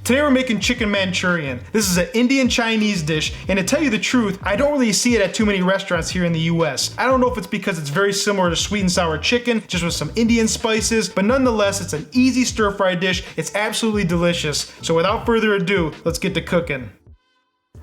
Today we're making chicken Manchurian. This is an Indian Chinese dish, and to tell you the truth, I don't really see it at too many restaurants here in the US. I don't know if it's because it's very similar to sweet and sour chicken, just with some Indian spices, but nonetheless, it's an easy stir-fry dish. It's absolutely delicious. So without further ado, let's get to cooking.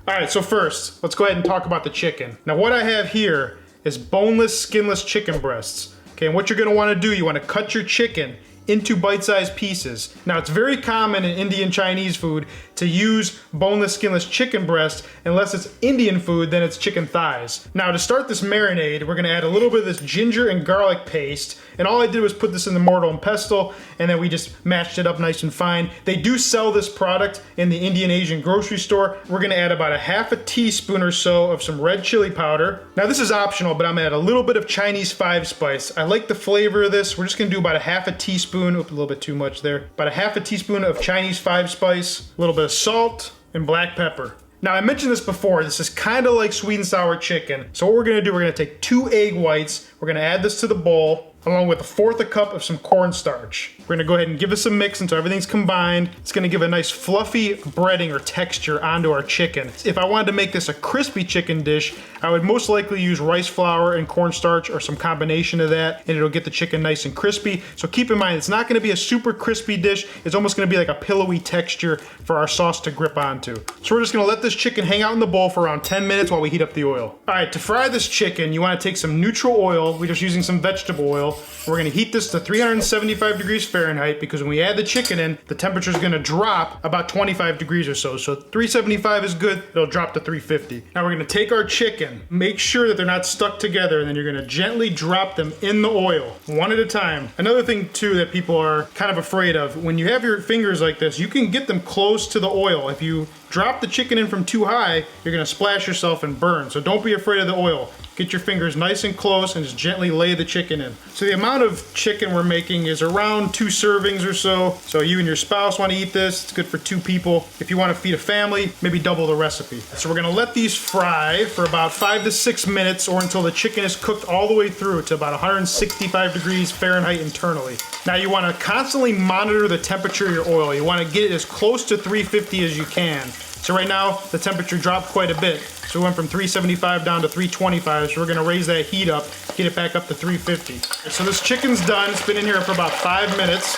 Alright, so first, let's go ahead and talk about the chicken. Now what I have here is boneless, skinless chicken breasts. Okay, and what you're gonna wanna do, you wanna cut your chicken into bite-sized pieces. Now it's very common in Indian Chinese food to use boneless, skinless chicken breast. Unless it's Indian food, then it's chicken thighs. Now to start this marinade, we're gonna add a little bit of this ginger and garlic paste, and all I did was put this in the mortar and pestle, and then we just mashed it up nice and fine. They do sell this product in the Indian Asian grocery store. We're gonna add about a half a teaspoon or so of some red chili powder. Now this is optional, but I'm gonna add a little bit of Chinese 5 spice. I like the flavor of this. We're just gonna do about a half a teaspoon, oops, a little bit too much there. About a half a teaspoon of Chinese 5 spice, a little bit of salt, and black pepper. Now I mentioned this before, this is kind of like sweet and sour chicken. So what we're gonna do, we're gonna take 2 egg whites, we're gonna add this to the bowl, along with 1/4 cup of some cornstarch. We're gonna go ahead and give this a mix until everything's combined. It's gonna give a nice fluffy breading or texture onto our chicken. If I wanted to make this a crispy chicken dish, I would most likely use rice flour and cornstarch or some combination of that, and it'll get the chicken nice and crispy. So keep in mind, it's not gonna be a super crispy dish. It's almost gonna be like a pillowy texture for our sauce to grip onto. So we're just gonna let this chicken hang out in the bowl for around 10 minutes while we heat up the oil. All right, to fry this chicken, you wanna take some neutral oil. We're just using some vegetable oil. We're gonna heat this to 375 degrees Fahrenheit because when we add the chicken in, the temperature is gonna drop about 25 degrees or so. So 375 is good, it'll drop to 350. Now we're gonna take our chicken, make sure that they're not stuck together, and then you're gonna gently drop them in the oil, one at a time. Another thing too that people are kind of afraid of, when you have your fingers like this, you can get them close to the oil. If you drop the chicken in from too high, you're gonna splash yourself and burn. So don't be afraid of the oil. Get your fingers nice and close and just gently lay the chicken in. So the amount of chicken we're making is around 2 servings or so. So you and your spouse want to eat this, it's good for 2 people. If you want to feed a family, maybe double the recipe. So we're gonna let these fry for about 5 to 6 minutes or until the chicken is cooked all the way through to about 165 degrees Fahrenheit internally. Now you want to constantly monitor the temperature of your oil. You want to get it as close to 350 as you can. So right now, the temperature dropped quite a bit. So we went from 375 down to 325, so we're gonna raise that heat up, get it back up to 350. So this chicken's done, it's been in here for about 5 minutes.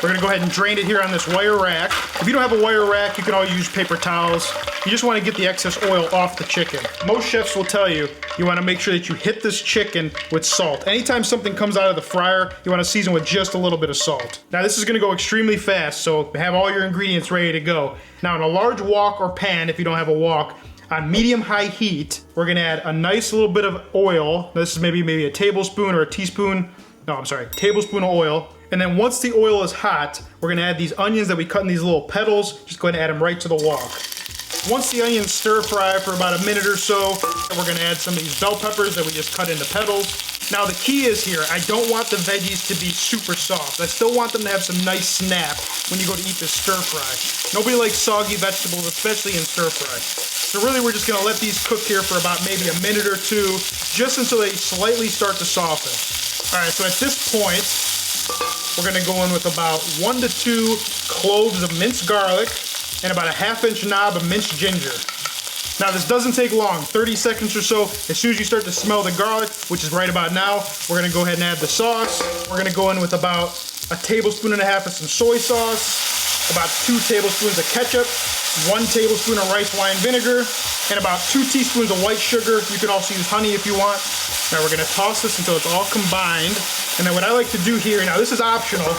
We're gonna go ahead and drain it here on this wire rack. If you don't have a wire rack, you can always use paper towels. You just wanna get the excess oil off the chicken. Most chefs will tell you, you wanna make sure that you hit this chicken with salt. Anytime something comes out of the fryer, you wanna season with just a little bit of salt. Now this is gonna go extremely fast, so have all your ingredients ready to go. Now in a large wok or pan, if you don't have a wok, on medium-high heat, we're gonna add a nice little bit of oil. This is maybe a tablespoon or a teaspoon. No, I'm sorry, tablespoon of oil. And then once the oil is hot, we're gonna add these onions that we cut in these little petals. Just go ahead and add them right to the wok. Once the onions stir fry for about a minute or so, we're gonna add some of these bell peppers that we just cut into petals. Now the key is here, I don't want the veggies to be super soft. I still want them to have some nice snap when you go to eat this stir fry. Nobody likes soggy vegetables, especially in stir fry. So really we're just gonna let these cook here for about maybe a minute or 2, just until they slightly start to soften. All right, so at this point, we're gonna go in with about 1 to 2 cloves of minced garlic and about a 1/2-inch knob of minced ginger. Now this doesn't take long, 30 seconds or so. As soon as you start to smell the garlic, which is right about now, we're gonna go ahead and add the sauce. We're gonna go in with about 1.5 tablespoons of some soy sauce, about 2 tablespoons of ketchup, 1 tablespoon of rice wine vinegar, and about 2 teaspoons of white sugar. You can also use honey if you want. Now we're gonna toss this until it's all combined. And then what I like to do here, now this is optional,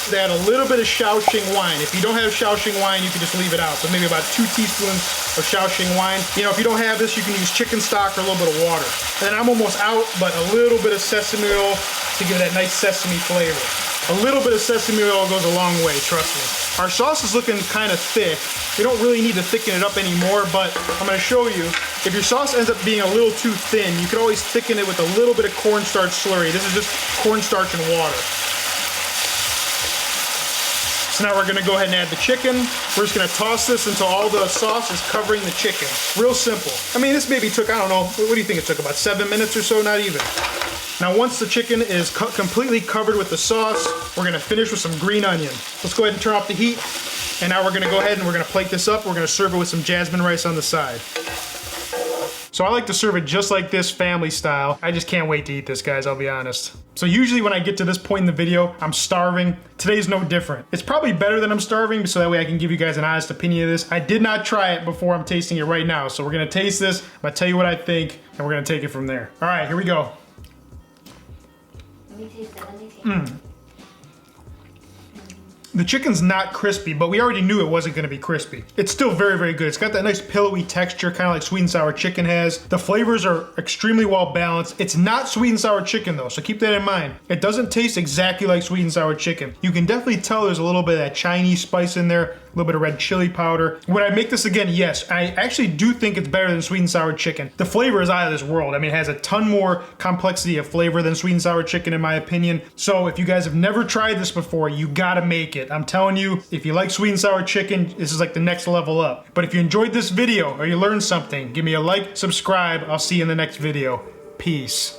is add a little bit of Shaoxing wine. If you don't have Shaoxing wine, you can just leave it out. So maybe about 2 teaspoons of Shaoxing wine. You know, if you don't have this, you can use chicken stock or a little bit of water. And then I'm almost out, but a little bit of sesame oil to give it that nice sesame flavor. A little bit of sesame oil goes a long way, trust me. Our sauce is looking kind of thick. We don't really need to thicken it up anymore, but I'm gonna show you. If your sauce ends up being a little too thin, you can always thicken it with a little bit of cornstarch slurry. This is just cornstarch and water. So now we're gonna go ahead and add the chicken. We're just gonna toss this until all the sauce is covering the chicken. Real simple. I mean, this maybe took, I don't know, what do you think it took, about 7 minutes or so? Not even. Now once the chicken is completely covered with the sauce, we're gonna finish with some green onion. Let's go ahead and turn off the heat. And now we're gonna go ahead and we're gonna plate this up. We're gonna serve it with some jasmine rice on the side. So I like to serve it just like this, family style. I just can't wait to eat this, guys, I'll be honest. So usually when I get to this point in the video, I'm starving. Today's no different. It's probably better than I'm starving, so that way I can give you guys an honest opinion of this. I did not try it before. I'm tasting it right now. So we're gonna taste this, I'm gonna tell you what I think, and we're gonna take it from there. All right, here we go. Let me taste it, let me taste it. The chicken's not crispy, but we already knew it wasn't gonna be crispy. It's still very, very good. It's got that nice pillowy texture, kind of like sweet and sour chicken has. The flavors are extremely well balanced. It's not sweet and sour chicken though, so keep that in mind. It doesn't taste exactly like sweet and sour chicken. You can definitely tell there's a little bit of that Chinese spice in there, a little bit of red chili powder. Would I make this again? Yes. I actually do think it's better than sweet and sour chicken. The flavor is out of this world. I mean, it has a ton more complexity of flavor than sweet and sour chicken in my opinion. So if you guys have never tried this before, you gotta make it. I'm telling you, if you like sweet and sour chicken, this is like the next level up. But if you enjoyed this video or you learned something, give me a like, subscribe. I'll see you in the next video. Peace.